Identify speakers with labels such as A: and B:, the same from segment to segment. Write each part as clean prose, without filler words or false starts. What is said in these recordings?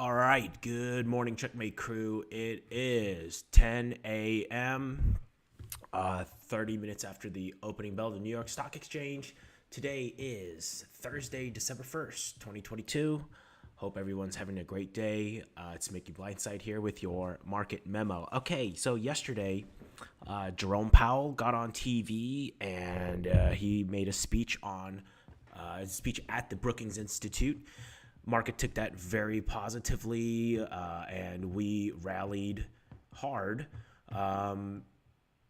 A: All right, good morning, Checkmate crew. It is 10 a.m., 30 minutes after the opening bell of the New York Stock Exchange. Today is Thursday, December 1st, 2022. Hope everyone's having a great day. It's Mickey Blindside here with your market memo. Okay, so yesterday, Jerome Powell got on TV and he made a speech at the Brookings Institute. Market took that very positively, and we rallied hard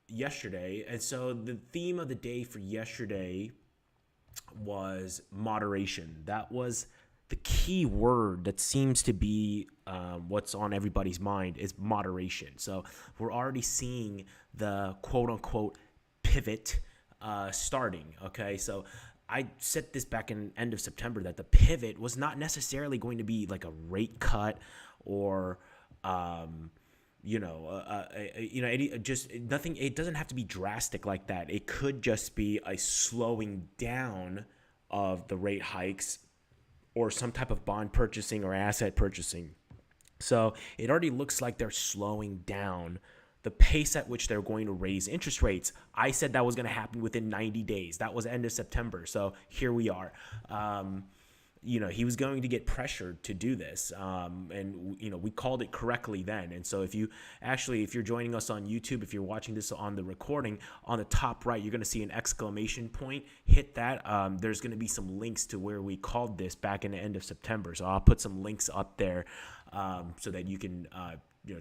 A: yesterday. And so the theme of the day for yesterday was moderation. That was the key word that seems to be what's on everybody's mind is moderation. So we're already seeing the quote-unquote pivot starting, okay? So I said this back in end of September that the pivot was not necessarily going to be like a rate cut or, just nothing. It doesn't have to be drastic like that. It could just be a slowing down of the rate hikes or some type of bond purchasing or asset purchasing. So it already looks like they're slowing down the pace at which they're going to raise interest rates. I said that was going to happen within 90 days. That was end of September. So here we are. He was going to get pressured to do this. We called it correctly then. And so if you're joining us on YouTube, if you're watching this on the recording, on the top right, you're going to see an exclamation point. Hit that. There's going to be some links to where we called this back in the end of September. So I'll put some links up there so that you can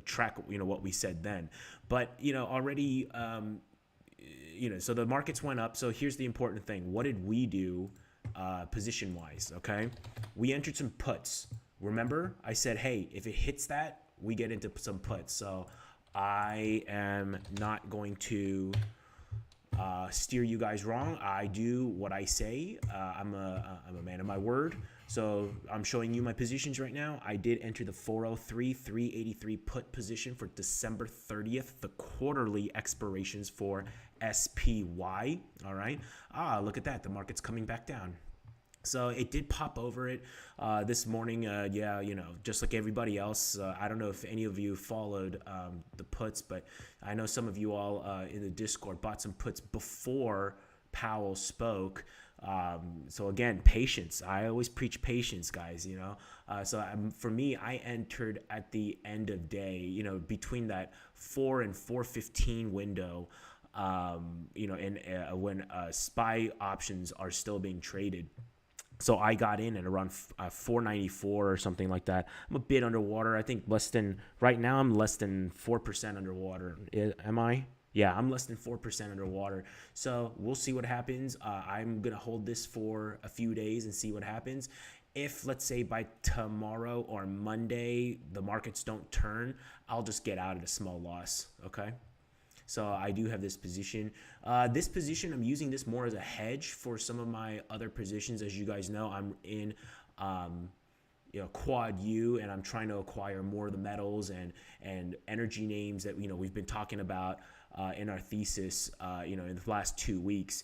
A: track what we said then. But already so the markets went up. So here's the important thing. What did we do position wise? Okay, we entered some puts. Remember I said, hey, if it hits that, we get into some puts. So I am not going to steer you guys wrong. I do what I say. I'm a man of my word. So I'm showing you my positions right now. I did enter the 403,383 put position for December 30th, the quarterly expirations for SPY. All right. Look at that. The market's coming back down. So it did pop over it this morning. Just like everybody else. I don't know if any of you followed the puts, but I know some of you all in the Discord bought some puts before Powell spoke. So again, patience. I always preach patience, guys, for me, I entered at the end of day, between that 4 and 4:15 window, when SPY options are still being traded. So I got in at around 494 or something like that. I'm a bit underwater. I think right now I'm less than 4% underwater. Am I? Yeah, I'm less than 4% underwater. So we'll see what happens. I'm going to hold this for a few days and see what happens. If, let's say, by tomorrow or Monday, the markets don't turn, I'll just get out at a small loss, okay? So I do have this position. I'm using this more as a hedge for some of my other positions. As you guys know, I'm in Quad U, and I'm trying to acquire more of the metals and energy names that we've been talking about in our thesis in the last 2 weeks.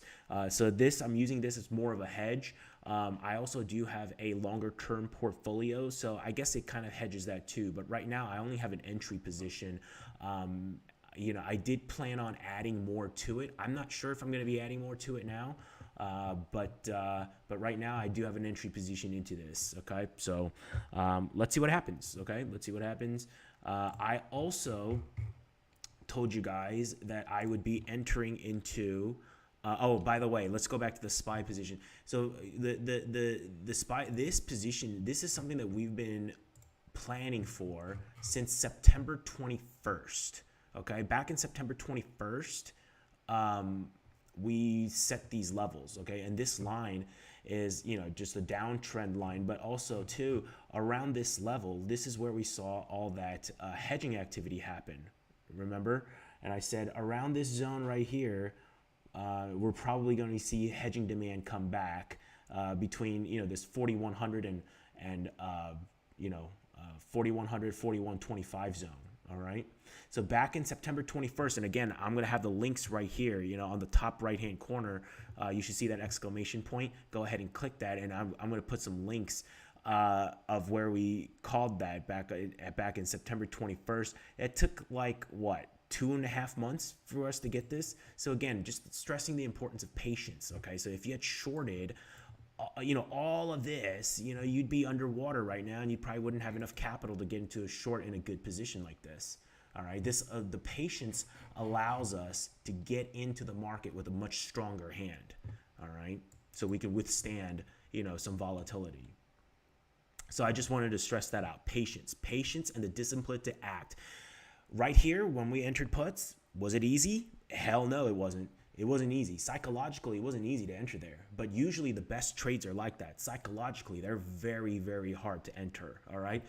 A: So I'm using this as more of a hedge. I also do have a longer term portfolio, so I guess it kind of hedges that too. But right now I only have an entry position. I did plan on adding more to it. I'm not sure if I'm going to be adding more to it now. But right now I do have an entry position into this. Okay. So, let's see what happens. Okay. Let's see what happens. I also told you guys that I would be entering into, by the way, let's go back to the SPY position. So the SPY, this position, this is something that we've been planning for since September 21st. Okay. Back in September 21st, we set these levels, okay? And this line is, just a downtrend line, but also too, around this level, this is where we saw all that hedging activity happen, remember? And I said around this zone right here, we're probably going to see hedging demand come back between, this 4,100 and 4,100, 4,125 zone. All right. So back in September 21st, and again, I'm going to have the links right here, on the top right-hand corner. You should see that exclamation point. Go ahead and click that, and I'm going to put some links of where we called that back in September 21st. It took like what, 2.5 months for us to get this. So again, just stressing the importance of patience. Okay, so if you had shorted all of this, you'd be underwater right now, and you probably wouldn't have enough capital to get into a short in a good position like this. All right, the patience allows us to get into the market with a much stronger hand. All right, so we can withstand some volatility. So I just wanted to stress that out. Patience and the discipline to act. Right here, when we entered puts, was it easy? Hell no, it wasn't. It wasn't easy. Psychologically, it wasn't easy to enter there. But usually the best trades are like that. Psychologically, they're very, very hard to enter, all right?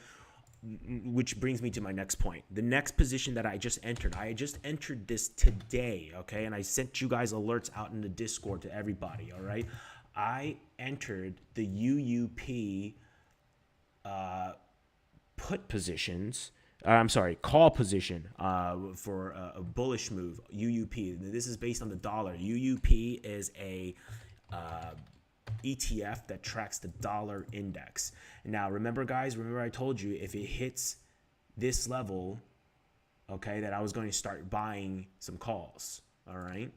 A: Which brings me to my next point. The next position that I just entered this today, okay? And I sent you guys alerts out in the Discord to everybody, all right? I entered the UUP put positions. Call position for a bullish move, UUP. This is based on the dollar. UUP is a ETF that tracks the dollar index. Now, remember I told you if it hits this level, okay, that I was going to start buying some calls, all right?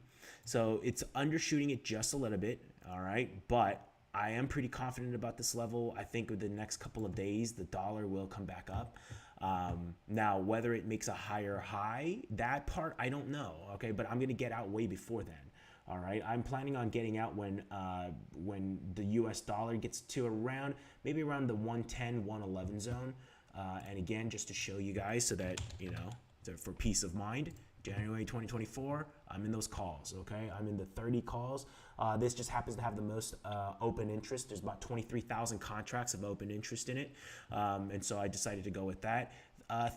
A: So it's undershooting it just a little bit, all right? But I am pretty confident about this level. I think with the next couple of days, the dollar will come back up. Now, whether it makes a higher high, that part, I don't know, okay? But I'm going to get out way before then, all right? I'm planning on getting out when the US dollar gets to maybe around the 110, 111 zone. And again, just to show you guys so that, for peace of mind, January 2024, I'm in those calls, okay? I'm in the 30 calls. This just happens to have the most open interest. There's about 23,000 contracts of open interest in it. And so I decided to go with that.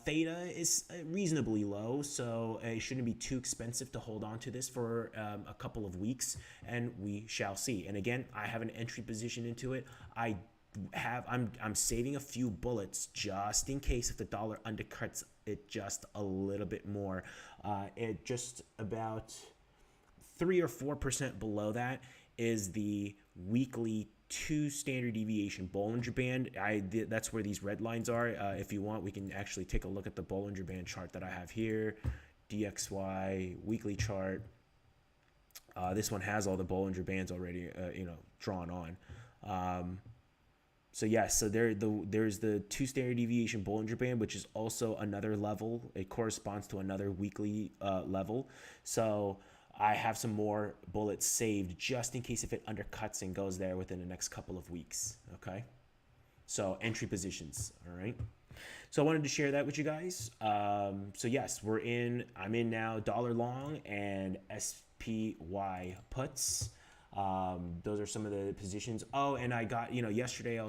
A: Theta is reasonably low, so it shouldn't be too expensive to hold on to this for a couple of weeks, and we shall see. And again, I have an entry position into it. I'm saving a few bullets just in case if the dollar undercuts it just a little bit more. It just about 3 or 4% below that is the weekly 2 standard deviation Bollinger Band. That's where these red lines are. If you want, we can actually take a look at the Bollinger Band chart that I have here. DXY weekly chart. This one has all the Bollinger Bands already, drawn on. So yes, so there's the 2 standard deviation Bollinger Band, which is also another level. It corresponds to another weekly level. So I have some more bullets saved just in case if it undercuts and goes there within the next couple of weeks. Okay, so entry positions. All right. So I wanted to share that with you guys. So yes, I'm in now dollar long and SPY puts. Those are some of the positions. Oh, and I got, yesterday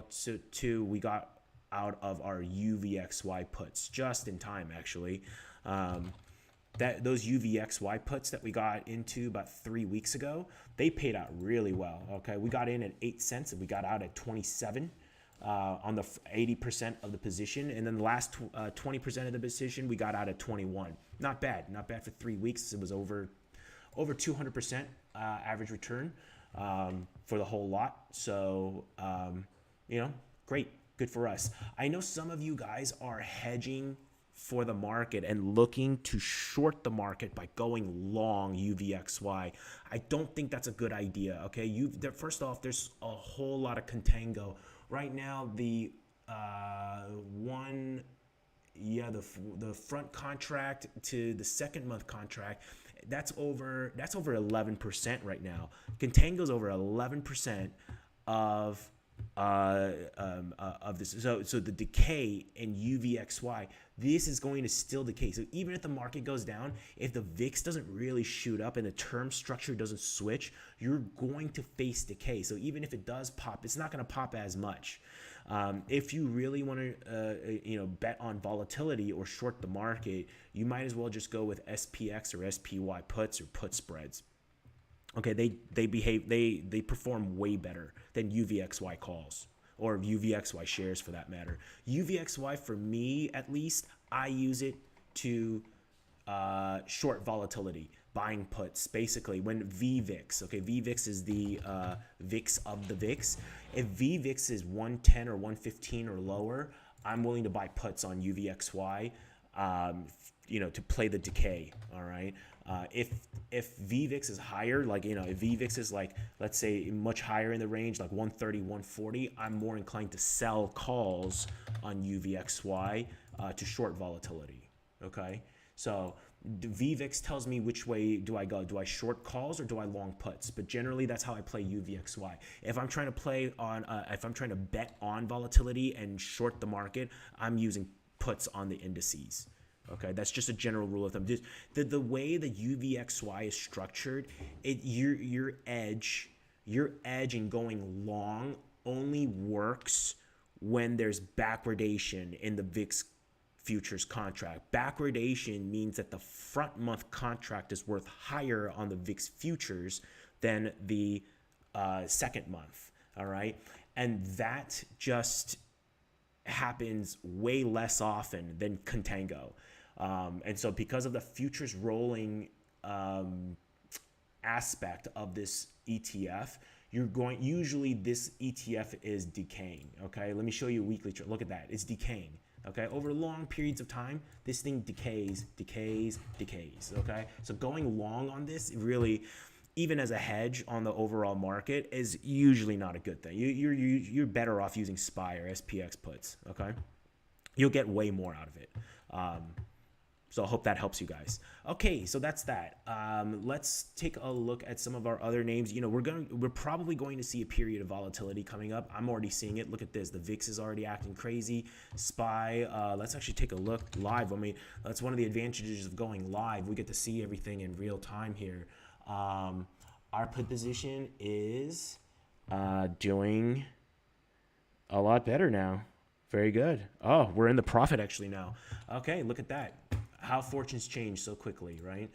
A: too, we got out of our UVXY puts just in time, actually. Those UVXY puts that we got into about 3 weeks ago, they paid out really well. Okay, we got in at 8 cents and we got out at 27 on the 80% of the position, and then the last 20% of the position we got out at 21. Not bad for 3 weeks. It was over 200% average return for the whole lot. So great, good for us. I know some of you guys are hedging for the market and looking to short the market by going long UVXY. I don't think that's a good idea. Okay, first off, there's a whole lot of contango right now. The front contract to the second month contract, that's over 11% right now. Contango's over 11% of this. So the decay in UVXY, this is going to still decay. So even if the market goes down, if the VIX doesn't really shoot up and the term structure doesn't switch, you're going to face decay. So even if it does pop, it's not going to pop as much. If you really want to, bet on volatility or short the market, you might as well just go with SPX or SPY puts or put spreads. Okay, they perform way better than UVXY calls or UVXY shares for that matter. UVXY, for me at least, I use it to short volatility. buying puts basically when VVIX, okay, VVIX is the VIX of the VIX. If VVIX is 110 or 115 or lower, I'm willing to buy puts on UVXY, you know, to play the decay. All right. If VVIX is higher, like, you know, if VVIX is like, let's say much higher in the range, like 130, 140, I'm more inclined to sell calls on UVXY to short volatility. Okay. So the VVIX tells me which way do I go. Do I short calls or do I long puts? But generally, that's how I play UVXY. If I'm trying to play on, if I'm trying to bet on volatility and short the market, I'm using puts on the indices. Okay, that's just a general rule of thumb. Just the way the UVXY is structured, your edge in going long only works when there's backwardation in the VIX futures contract. Backwardation means that the front month contract is worth higher on the VIX futures than the second month. All right. And that just happens way less often than contango. And so because of the futures rolling aspect of this ETF, usually this ETF is decaying. Okay. Let me show you a weekly chart. Look at that. It's decaying. Okay, over long periods of time, this thing decays. Okay, so going long on this really, even as a hedge on the overall market, is usually not a good thing. You're better off using SPY or SPX puts. Okay, you'll get way more out of it. So I hope that helps you guys. Okay, so that's that. Let's take a look at some of our other names. You know, we're probably going to see a period of volatility coming up. I'm already seeing it. Look at this. The VIX is already acting crazy. SPY. Let's actually take a look live. I mean, that's one of the advantages of going live. We get to see everything in real time here. Our put position is doing a lot better now. Very good. Oh, we're in the profit actually now. Okay, look at that. How fortunes change so quickly, right?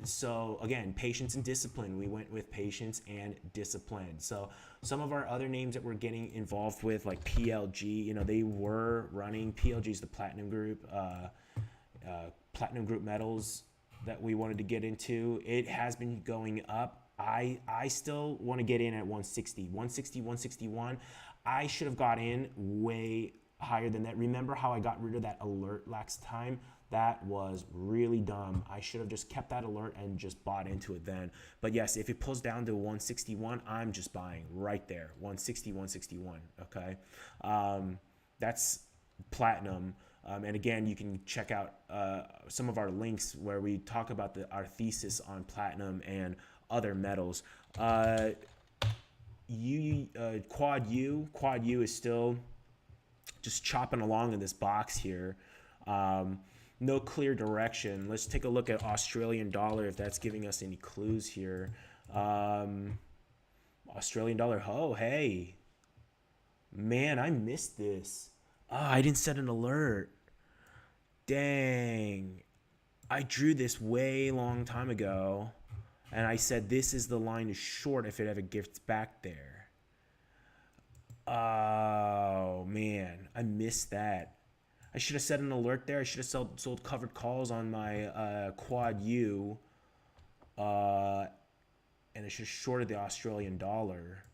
A: So again, patience and discipline. We went with patience and discipline. So some of our other names that we're getting involved with, like PLG, you know, they were running. PLG is the platinum group metals that we wanted to get into. It has been going up. I still want to get in at 160, 161. I should have got in way higher than that. Remember how I got rid of that alert last time? That was really dumb. I should have just kept that alert and just bought into it then. But yes, if it pulls down to 161, I'm just buying right there. 160, 161. Okay. That's platinum. And again, you can check out some of our links where we talk about our thesis on platinum and other metals. Quad U is still just chopping along in this box here. No clear direction. Let's take a look at Australian dollar, if that's giving us any clues here. Australian dollar. Oh, hey. Man, I missed this. Oh, I didn't set an alert. Dang. I drew this way long time ago, and I said this is the line to short if it ever gets back there. Oh, man. I missed that. I should have set an alert there. I should have sold covered calls on my Quad U. And I should have shorted the Australian dollar.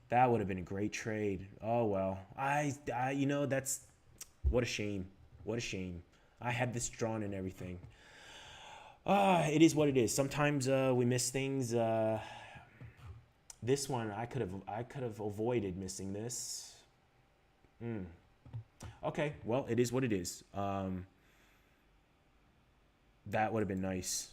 A: That would have been a great trade. Oh, well. You know, that's... What a shame. What a shame. I had this drawn and everything. It is what it is. Sometimes we miss things. This one, I could have avoided missing this. Okay, well, it is what it is. That would have been nice.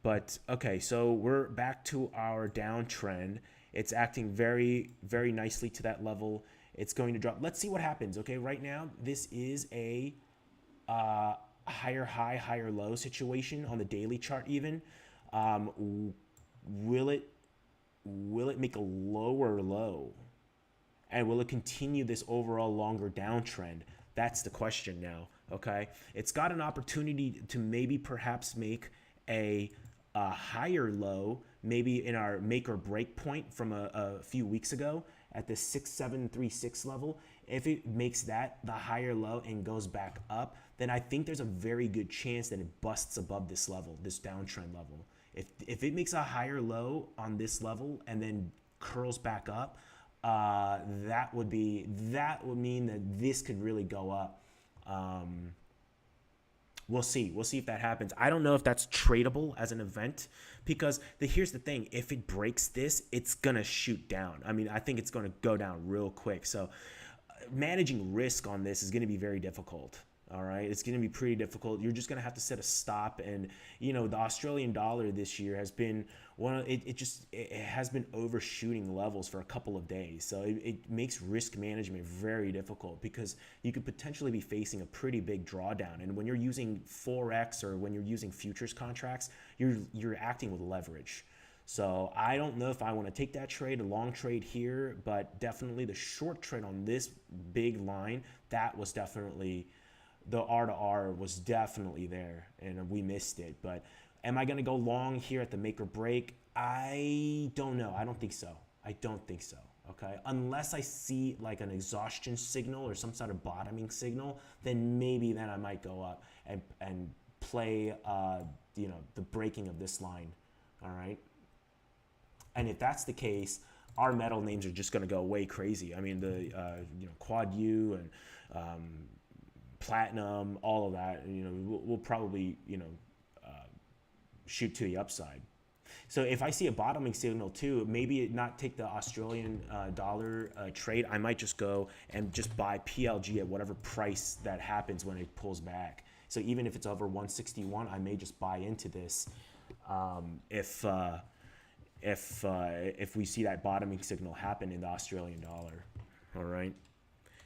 A: But, okay, so we're back to our downtrend. It's acting very, very nicely to that level. It's going to drop. Let's see what happens, okay? Right now, this is a higher high, higher low situation on the daily chart even. Will it make a lower low? And will it continue this overall longer downtrend? That's the question now, okay? It's got an opportunity to maybe perhaps make a higher low, maybe in our make or break point from a few weeks ago. at the 6736 level, if it makes that the higher low and goes back up, then I think there's a very good chance that it busts above this level, this downtrend level. If it makes a higher low on this level and then curls back up, that would mean that this could really go up. We'll see if that happens. I don't know if that's tradable as an event, because here's the thing: if it breaks this, it's gonna shoot down. I mean, I think it's gonna go down real quick. So managing risk on this is gonna be very difficult. All right, it's going to be pretty difficult. You're just going to have to set a stop. And you know, the Australian dollar this year has been it has been overshooting levels for a couple of days. So it makes risk management very difficult, because you could potentially be facing a pretty big drawdown. And when you're using Forex or when you're using futures contracts, you're acting with leverage. So I don't know if I want to take that trade, a long trade here, but definitely the short trade on this big line, that was definitely, the R to R was definitely there, and we missed it. But am I going to go long here at the make or break? I don't know. I don't think so. Okay. Unless I see like an exhaustion signal or some sort of bottoming signal, then maybe I might go up and play, the breaking of this line. All right. And if that's the case, our metal names are just going to go way crazy. I mean, the, Quad U and, platinum, all of that, we'll probably, shoot to the upside. So if I see a bottoming signal too, maybe not take the Australian dollar trade. I might just go and just buy PLG at whatever price that happens when it pulls back. So even if it's over 161, I may just buy into this if we see that bottoming signal happen in the Australian dollar. All right.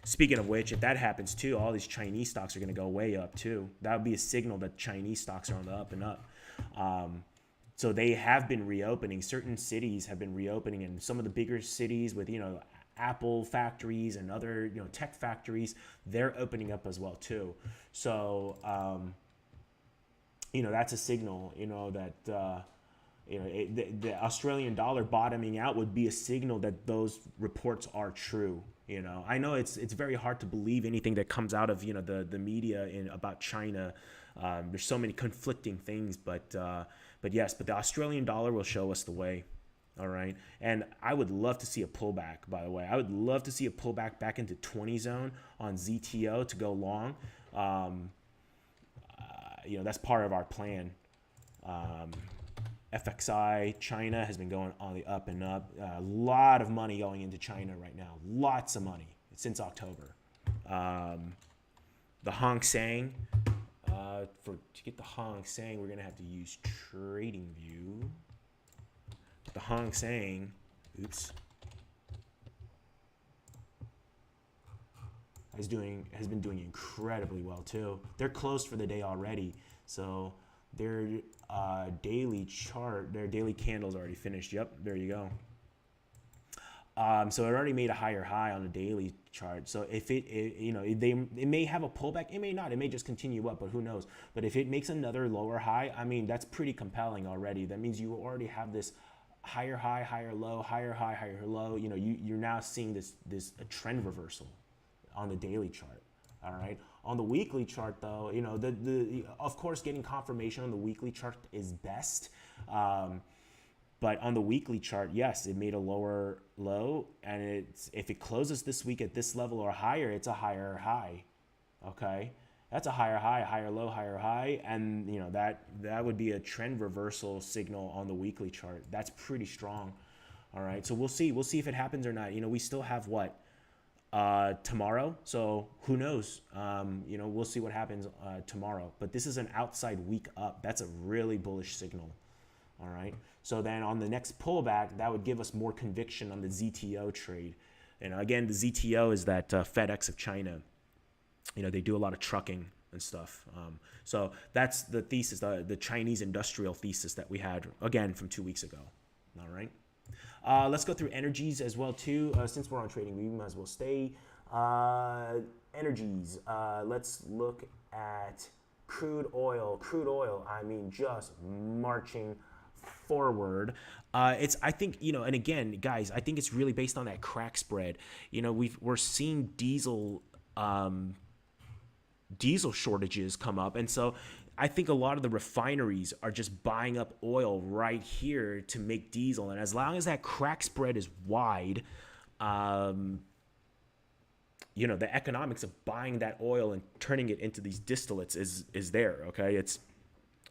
A: Speaking of which, if that happens too, all these Chinese stocks are going to go way up too. That would be a signal that Chinese stocks are on the up and up. So they have been reopening. Certain cities have been reopening, and some of the bigger cities with, Apple factories and other, tech factories, they're opening up as well too. So, that's a signal, that, the Australian dollar bottoming out would be a signal that those reports are true. I know it's very hard to believe anything that comes out of the media about China. There's so many conflicting things, but the Australian dollar will show us the way. All right, and I would love to see a pullback. By the way, I would love to see a pullback back into 20 zone on ZTO to go long. That's part of our plan. FXI, China has been going on the up and up. A lot of money going into China right now. Lots of money since October. The Hang Seng, to get the Hang Seng, we're going to have to use TradingView. The Hang Seng, has been doing incredibly well too. They're closed for the day already, so their daily chart, their daily candle's already finished. Yep, there you go. So it already made a higher high on the daily chart. So if it may have a pullback, it may not. It may just continue up, but who knows? But if it makes another lower high, I mean, that's pretty compelling already. That means you already have this higher high, higher low, higher high, higher low. You're now seeing this a trend reversal on the daily chart. All right. On the weekly chart, though, of course, getting confirmation on the weekly chart is best. But on the weekly chart, yes, it made a lower low, and if it closes this week at this level or higher, it's a higher high. Okay, that's a higher high, higher low, higher high, and that would be a trend reversal signal on the weekly chart. That's pretty strong. All right, so we'll see if it happens or not. We still have what? Tomorrow, so who knows? We'll see what happens tomorrow. But this is an outside week up. That's a really bullish signal. All right. So then on the next pullback, that would give us more conviction on the ZTO trade. And again, the ZTO is that FedEx of China. They do a lot of trucking and stuff. So that's the thesis, the Chinese industrial thesis that we had again from 2 weeks ago. All right. Let's go through energies as well too. Since we're on trading, we might as well stay. Energies. Let's look at crude oil. Crude oil, I mean, just marching forward, I think, and again, guys, I think it's really based on that crack spread. We're seeing diesel shortages come up, and so I think a lot of the refineries are just buying up oil right here to make diesel, and as long as that crack spread is wide, the economics of buying that oil and turning it into these distillates is there. Okay, it's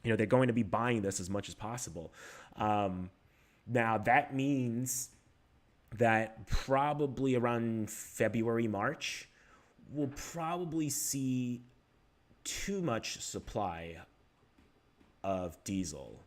A: they're going to be buying this as much as possible. Now that means that probably around February, March, we'll probably see too much supply of diesel.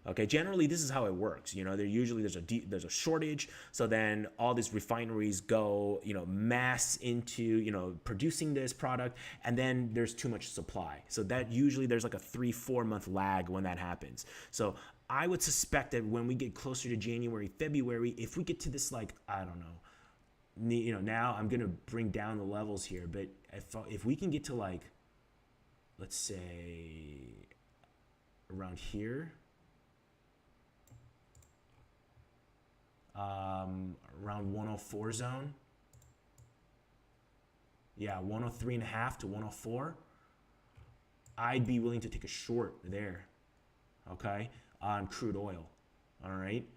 A: Okay, generally this is how it works. There's a shortage, so then all these refineries go, mass into, producing this product, and then there's too much supply. So that usually there's like a 3-4 month lag when that happens. So I would suspect that when we get closer to January, February, if we get to this, like, I don't know, now I'm gonna bring down the levels here, but if we can get to, like, let's say around here, around 104 zone, 103.5 to 104, I'd be willing to take a short there, okay, on crude oil. All right,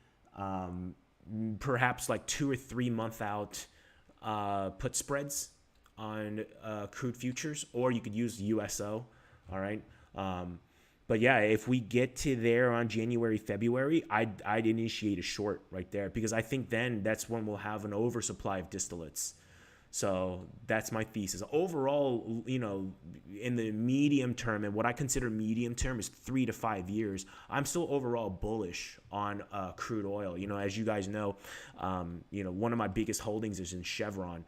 A: perhaps like 2 or 3 month out put spreads on crude futures, or you could use USO. All right, but yeah, if we get to there on January, February, I'd initiate a short right there, because I think then that's when we'll have an oversupply of distillates. So that's my thesis. Overall, in the medium term, and what I consider medium term is 3 to 5 years, I'm still overall bullish on crude oil. As you guys know, one of my biggest holdings is in Chevron.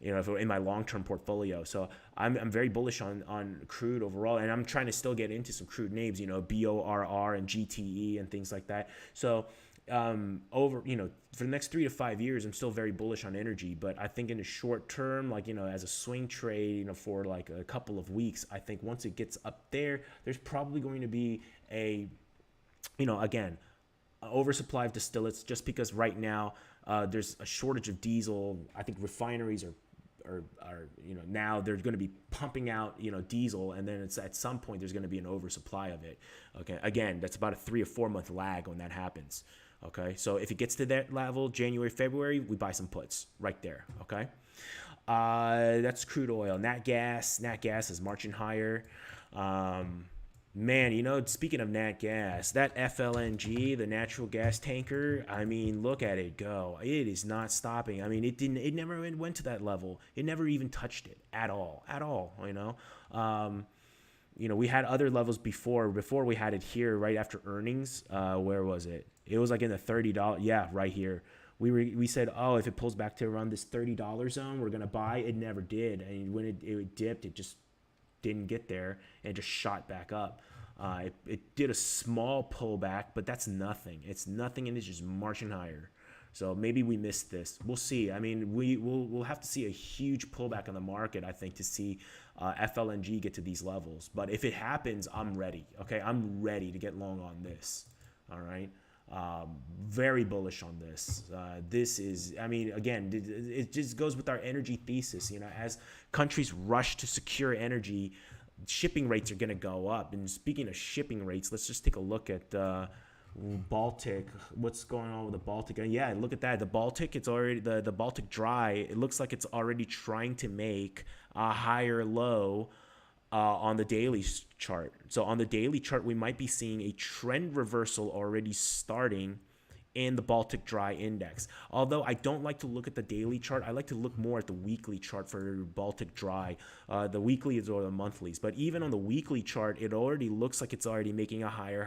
A: In my long-term portfolio. So I'm very bullish on crude overall, and I'm trying to still get into some crude names, BORR and GTE and things like that. So for the next 3 to 5 years, I'm still very bullish on energy, but I think in the short term, like, as a swing trade, for like a couple of weeks, I think once it gets up there, there's probably going to be a, again, oversupply of distillates, just because right now there's a shortage of diesel. I think refineries are now they're going to be pumping out diesel, and then it's at some point there's going to be an oversupply of it. Okay, again, that's about a 3 or 4 month lag when that happens. Okay, so if it gets to that level, January, February, we buy some puts right there. Okay, that's crude oil. Nat gas is marching higher. Man, speaking of nat gas, that FLNG, the natural gas tanker, I mean, look at it go. It is not stopping. I mean, it never went to that level. It never even touched it at all. We had other levels before we had it here right after earnings. Where was it? It was like in the $30. Yeah, right here. We said, oh, if it pulls back to around this $30 zone, we're going to buy. It never did. And when it dipped, it just didn't get there, and it just shot back up. It did a small pullback, but that's nothing. It's nothing, and it's just marching higher. So maybe we missed this. We'll see. I mean, we'll have to see a huge pullback on the market, I think, to see FLNG get to these levels. But if it happens, I'm ready. Okay, I'm ready to get long on this. All right. Very bullish on this. This is, I mean, again, it just goes with our energy thesis. As countries rush to secure energy, shipping rates are going to go up. And speaking of shipping rates, let's just take a look at Baltic. What's going on with the Baltic? And yeah, look at that. The Baltic, it's already the Baltic Dry. It looks like it's already trying to make a higher low on the daily chart. So on the daily chart, we might be seeing a trend reversal already starting in the Baltic Dry index. Although I don't like to look at the daily chart, I like to look more at the weekly chart for Baltic Dry. The weeklies or the monthlies. But even on the weekly chart, it already looks like it's already making a higher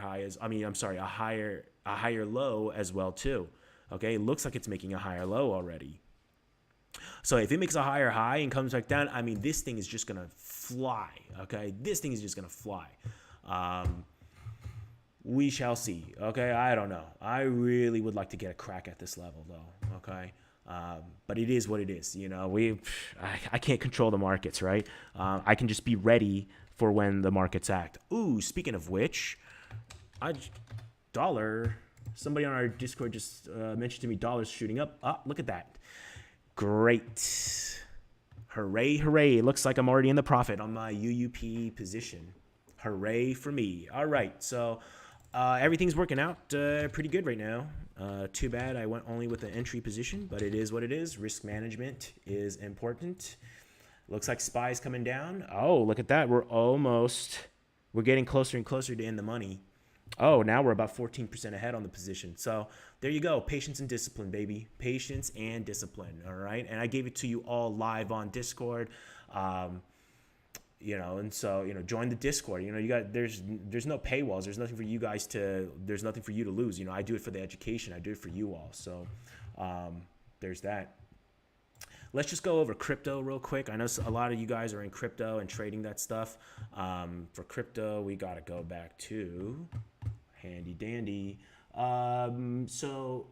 A: low as well too. Okay, it looks like it's making a higher low already. So if it makes a higher high and comes back down, I mean, this thing is just going to fly, okay? This thing is just going to fly. We shall see, okay? I don't know. I really would like to get a crack at this level, though, okay? But it is what it is, I can't control the markets, right? I can just be ready for when the markets act. Ooh, speaking of which, I dollar. Somebody on our Discord just mentioned to me dollars shooting up. Ah, look at that. Great. Hooray, hooray. It looks like I'm already in the profit on my UUP position. Hooray for me. All right, so everything's working out pretty good right now. Too bad I went only with the entry position, but it is what it is. Risk management is important. Looks like SPY's coming down. Oh, look at that. We're getting closer and closer to in the money. Oh, now we're about 14% ahead on the position. So there you go. Patience and discipline, baby. Patience and discipline. All right. And I gave it to you all live on Discord. You know, and so, you know, join the Discord. You know, you got, there's no paywalls. There's nothing for you guys there's nothing for you to lose. You know, I do it for the education. I do it for you all. So there's that. Let's just go over crypto real quick. I know a lot of you guys are in crypto and trading that stuff. For crypto, we got to go back to handy dandy. So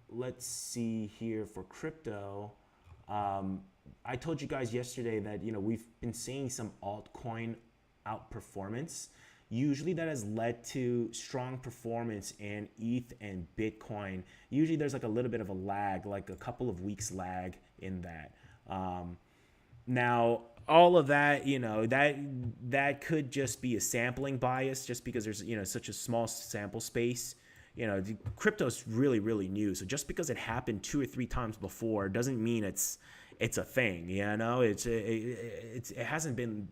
A: let's see here for crypto. I told you guys yesterday that, you know, we've been seeing some altcoin outperformance. Usually that has led to strong performance in ETH and Bitcoin. Usually there's like a little bit of a lag, like a couple of weeks lag in that. Now, all of that, you know, that could just be a sampling bias just because there's, you know, such a small sample space. You know, crypto is really, really new. So just because it happened 2 or 3 times before doesn't mean it's a thing, you know? It hasn't been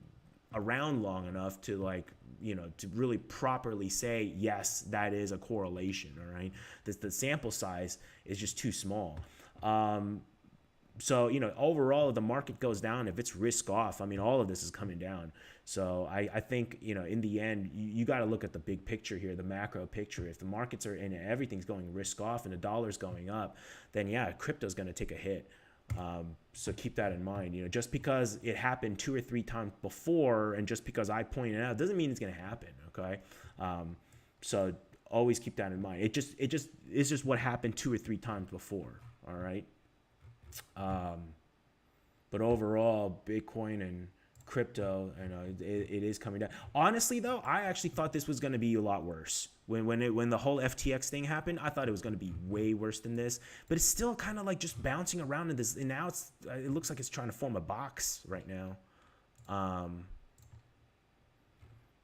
A: around long enough to, like, you know, to really properly say, yes, that is a correlation, all right? The sample size is just too small. So, you know, overall, if the market goes down, if it's risk off, I mean, all of this is coming down. So I think, you know, in the end, you got to look at the big picture here, the macro picture. If the markets are and everything's going risk off and the dollar's going up, then yeah, crypto's going to take a hit. So keep that in mind. You know, just because it happened 2 or 3 times before, and just because I pointed it out, doesn't mean it's going to happen. Okay. So always keep that in mind. It's just what happened 2 or 3 times before. All right. But overall, Bitcoin and crypto, you know, it is coming down. Honestly, though, I actually thought this was going to be a lot worse. When the whole FTX thing happened, I thought it was going to be way worse than this. But it's still kind of like just bouncing around in this. And now it looks like it's trying to form a box right now,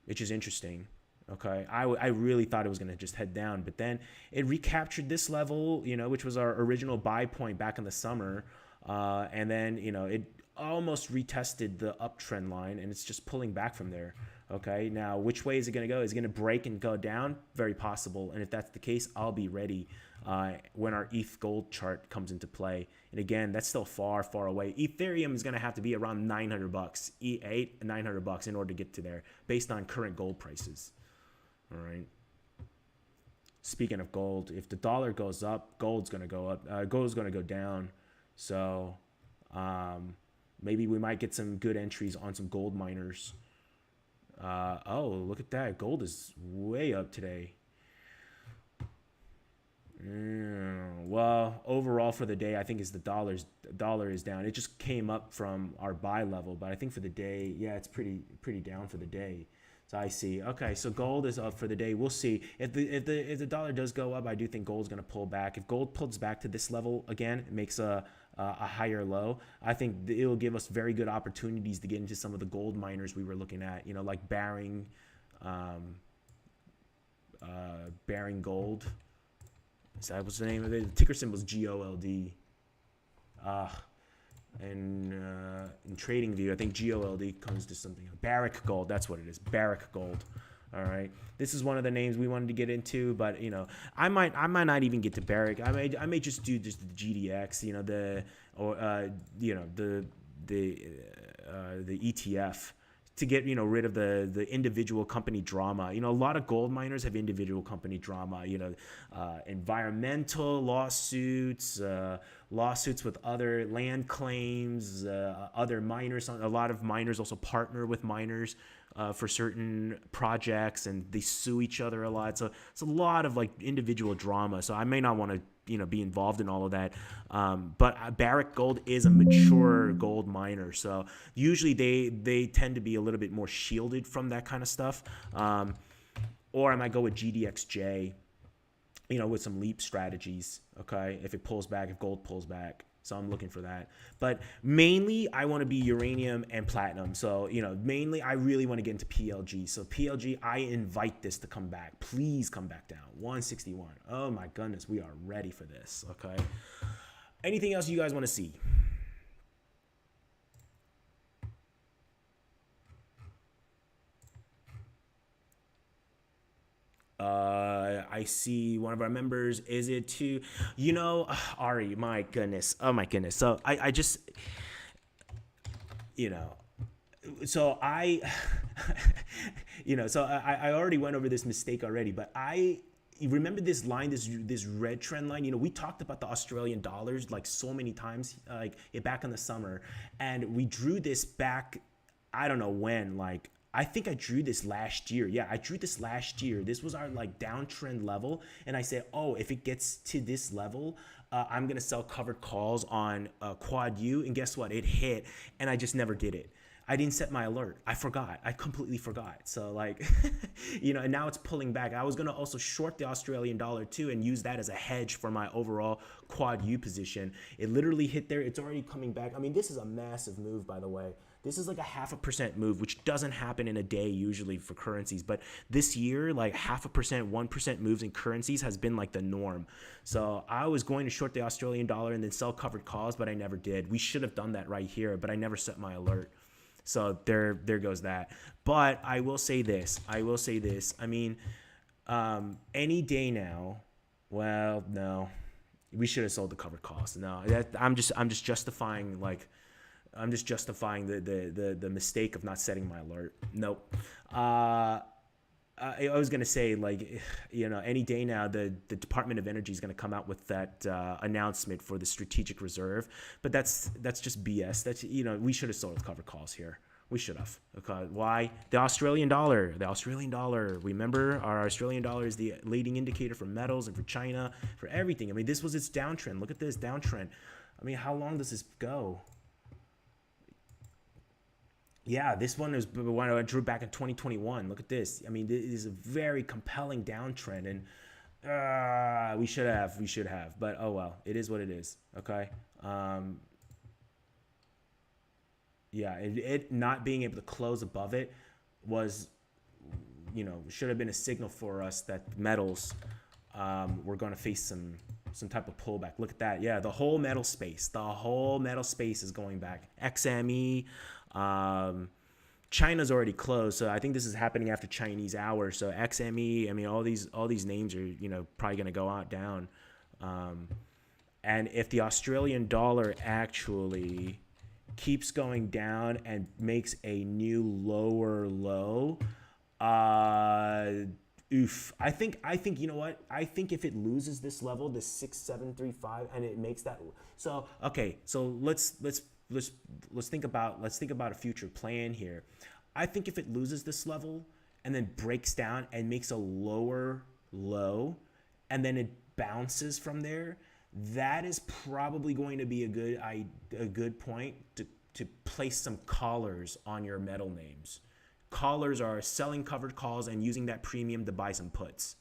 A: which is interesting. Okay, I really thought it was going to just head down, but then it recaptured this level, you know, which was our original buy point back in the summer, and then, you know, it almost retested the uptrend line, and it's just pulling back from there. Okay, now which way is it going to go? Is it going to break and go down? Very possible, and if that's the case, I'll be ready when our ETH gold chart comes into play. And again, that's still far, far away. Ethereum is going to have to be around $900, $900 in order to get to there, based on current gold prices. All right. Speaking of gold, if the dollar goes up, gold's going to go up. Gold's going to go down. So maybe we might get some good entries on some gold miners. Oh, look at that. Gold is way up today. Well, overall for the day, I think is the dollar is down. It just came up from our buy level, but I think for the day, yeah, it's pretty down for the day. So I see. Okay, so gold is up for the day. We'll see. If the dollar does go up, I do think gold's going to pull back. If gold pulls back to this level again, it makes a higher low. I think it'll give us very good opportunities to get into some of the gold miners we were looking at. You know, like Baring Gold. What's the name of it? The ticker symbol is GOLD. And in TradingView, I think GOLD comes to something. Barrick Gold, that's what it is. Barrick Gold. All right. This is one of the names we wanted to get into, but you know, I might not even get to Barrick. I may just do just the GDX. You know, the ETF. To get, you know, rid of the individual company drama. You know, a lot of gold miners have individual company drama, you know, environmental lawsuits, lawsuits with other land claims, other miners. A lot of miners also partner with miners for certain projects, and they sue each other a lot. So it's a lot of like individual drama. So I may not want to, you know, be involved in all of that. But Barrick Gold is a mature gold miner. So usually they tend to be a little bit more shielded from that kind of stuff. Or I might go with GDXJ. you know, with some leap strategies, okay? If it pulls back, if gold pulls back. So I'm looking for that. But mainly I want to be uranium and platinum. So, you know, mainly I really want to get into PLG. So PLG, I invite this to come back. Please come back down. 161. Oh my goodness, we are ready for this, okay? Anything else you guys want to see? I see one of our members. Is it too, you know, Ari, my goodness. Oh my goodness. So I just, you know, so you know, so I already went over this mistake already, but you remember this line, this red trend line? You know, we talked about the Australian dollars like so many times, like back in the summer, and we drew this back, I don't know when, like, I think I drew this last year. Yeah, I drew this last year. This was our like downtrend level. And I said, oh, if it gets to this level, I'm going to sell covered calls on Quad U. And guess what? It hit. And I just never did it. I didn't set my alert. I forgot. I completely forgot. So like, you know, and now it's pulling back. I was going to also short the Australian dollar too and use that as a hedge for my overall Quad U position. It literally hit there. It's already coming back. I mean, this is a massive move, by the way. This is like a 0.5% move, which doesn't happen in a day usually for currencies. But this year, like 0.5%, 1% moves in currencies has been like the norm. So I was going to short the Australian dollar and then sell covered calls, but I never did. We should have done that right here, but I never set my alert. So there goes that. But I will say this. I mean, any day now, well, no, we should have sold the covered calls. No, I'm just justifying like, I'm just justifying the mistake of not setting my alert. Nope. I was going to say, like, you know, any day now, the Department of Energy is going to come out with that announcement for the strategic reserve. But that's just BS. That's, you know, we should have sold covered calls here. We should have. Okay. Why? The Australian dollar. Remember, our Australian dollar is the leading indicator for metals and for China, for everything. I mean, this was its downtrend. Look at this downtrend. I mean, how long does this go? Yeah, this one is one I drew back in 2021. Look at this. I mean, this is a very compelling downtrend, and we should have. But oh well, it is what it is. Okay. Yeah, it not being able to close above it was, you know, should have been a signal for us that metals were going to face some type of pullback. Look at that. Yeah, the whole metal space is going back. XME. China's already closed, so I think this is happening after Chinese hours. So XME, I mean, all these names are, you know, probably going to go out down. And if the Australian dollar actually keeps going down and makes a new lower low, oof. I think you know what? I think if it loses this level, this 6735, and it makes that, so okay, so let's think about a future plan here. I think if it loses this level and then breaks down and makes a lower low and then it bounces from there, that is probably going to be a good point to place some collars on your metal names. Collars are selling covered calls and using that premium to buy some puts.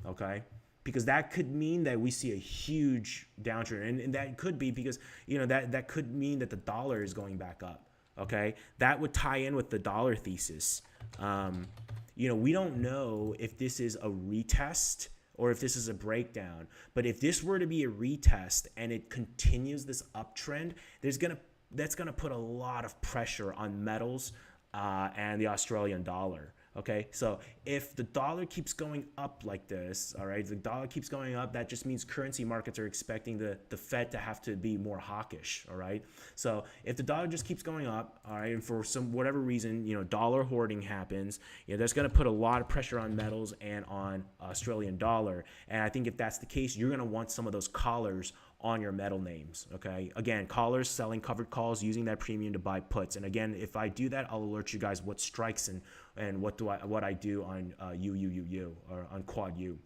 A: Okay? Because that could mean that we see a huge downtrend, and that could be because, you know, that could mean that the dollar is going back up. Okay, that would tie in with the dollar thesis. You know, we don't know if this is a retest or if this is a breakdown, but if this were to be a retest and it continues this uptrend, that's gonna put a lot of pressure on metals and the Australian dollar. Okay, so if the dollar keeps going up like this, all right, the dollar keeps going up, that just means currency markets are expecting the Fed to have to be more hawkish, all right? So if the dollar just keeps going up, all right, and for some whatever reason, you know, dollar hoarding happens, you know, that's going to put a lot of pressure on metals and on Australian dollar. And I think if that's the case, you're going to want some of those collars on your metal names. Okay, again, callers selling covered calls using that premium to buy puts. And again, if I do that, I'll alert you guys what strikes and what I do on UUUU or on Quad U.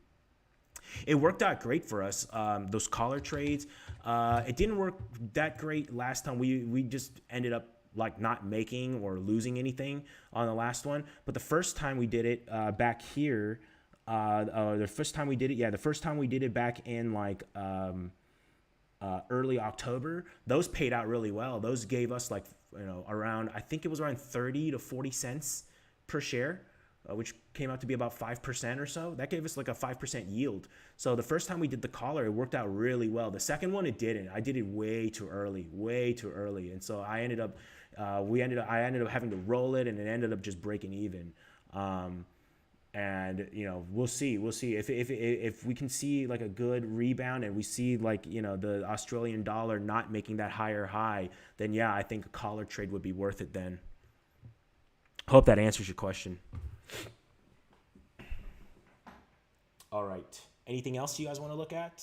A: It worked out great for us. Those collar trades, it didn't work that great last time. We just ended up like not making or losing anything on the last one. But the first time we did it back here, The first time we did it, the first time we did it back in like early October, those paid out really well. Those gave us like, around, I think it was around 30 to 40 cents per share, which came out to be about 5% or so. That gave us like a 5% yield. So the first time we did the collar, it worked out really well. The second one, it didn't. I did it way too early. And so I ended up, I ended up having to roll it, and it ended up just breaking even. And we'll see if we can see like a good rebound, and we see like the Australian dollar not making that higher high, then yeah, I think a collar trade would be worth it then. Hope that answers your question. All right, anything else you guys want to look at?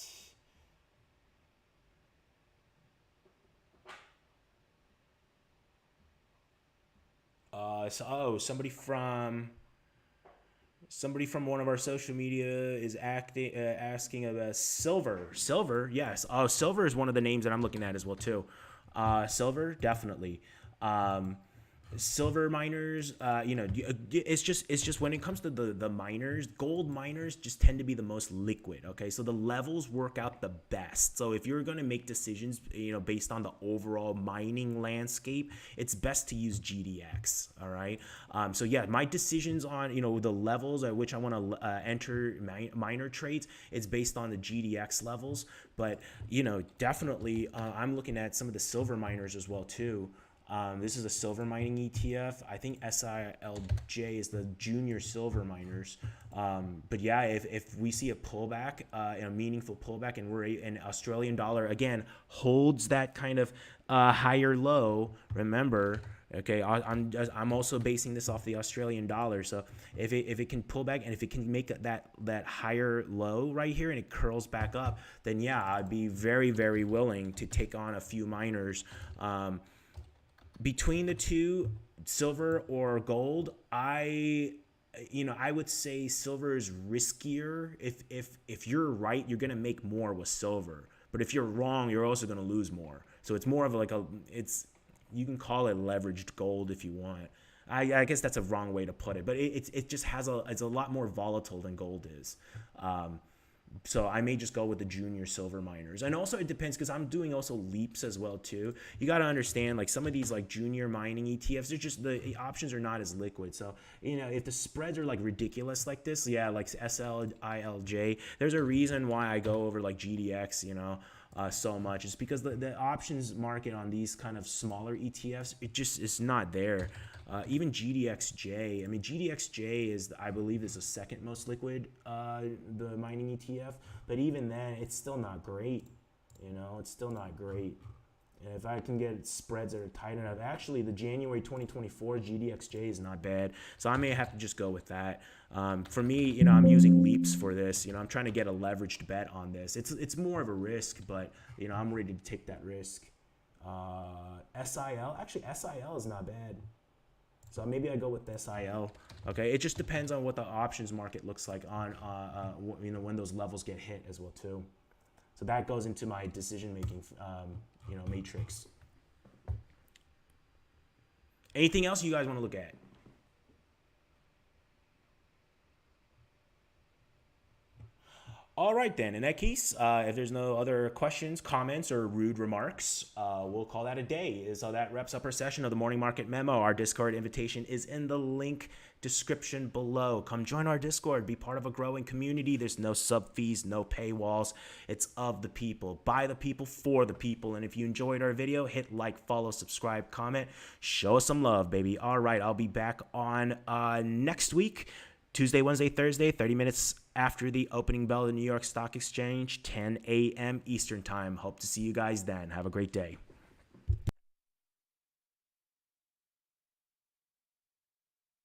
A: Somebody from one of our social media is asking about silver. Silver, yes. Silver is one of the names that I'm looking at as well too. Silver, definitely. Silver miners, it's just when it comes to the miners, gold miners just tend to be the most liquid. Okay, so the levels work out the best. So if you're going to make decisions, based on the overall mining landscape, it's best to use GDX. All right. So yeah, my decisions on the levels at which I want to enter miner trades, it's based on the GDX levels. But definitely, I'm looking at some of the silver miners as well too. This is a silver mining ETF. I think SILJ is the junior silver miners. But yeah, if we see a pullback, a meaningful pullback, and Australian dollar again holds that kind of higher low, remember, okay, I'm also basing this off the Australian dollar. So if it can pull back, and if it can make that higher low right here, and it curls back up, then yeah, I'd be very, very willing to take on a few miners. Between the two, silver or gold, I would say silver is riskier. If you're right, you're gonna make more with silver, but if you're wrong, you're also gonna lose more. So it's more of like you can call it leveraged gold if you want. I guess that's a wrong way to put it, but it just it's a lot more volatile than gold is. So I may just go with the junior silver miners. And also it depends, because I'm doing also leaps as well too. You got to understand, like some of these like junior mining ETFs, they're just, the options are not as liquid. So, if the spreads are like ridiculous like this, yeah, like SILJ, there's a reason why I go over like GDX, so much. It's because the options market on these kind of smaller ETFs, it just is not there. Even GDXJ, I mean, GDXJ I believe is the second most liquid, the mining ETF, but even then, it's still not great. It's still not great. And if I can get spreads that are tight enough, actually, the January 2024 GDXJ is not bad, so I may have to just go with that. For me, I'm using leaps for this. I'm trying to get a leveraged bet on this. It's more of a risk, but I'm ready to take that risk. SIL, actually, SIL is not bad. So maybe I go with SIL. Okay, it just depends on what the options market looks like on when those levels get hit as well too. So that goes into my decision making matrix. Anything else you guys want to look at? All right, then. In that case, if there's no other questions, comments, or rude remarks, we'll call that a day. So that wraps up our session of the Morning Market Memo. Our Discord invitation is in the link description below. Come join our Discord. Be part of a growing community. There's no sub fees, no paywalls. It's of the people, by the people, for the people. And if you enjoyed our video, hit like, follow, subscribe, comment. Show us some love, baby. All right, I'll be back on next week. Tuesday, Wednesday, Thursday, 30 minutes after the opening bell of the New York Stock Exchange, 10 a.m. Eastern Time. Hope to see you guys then. Have a great day.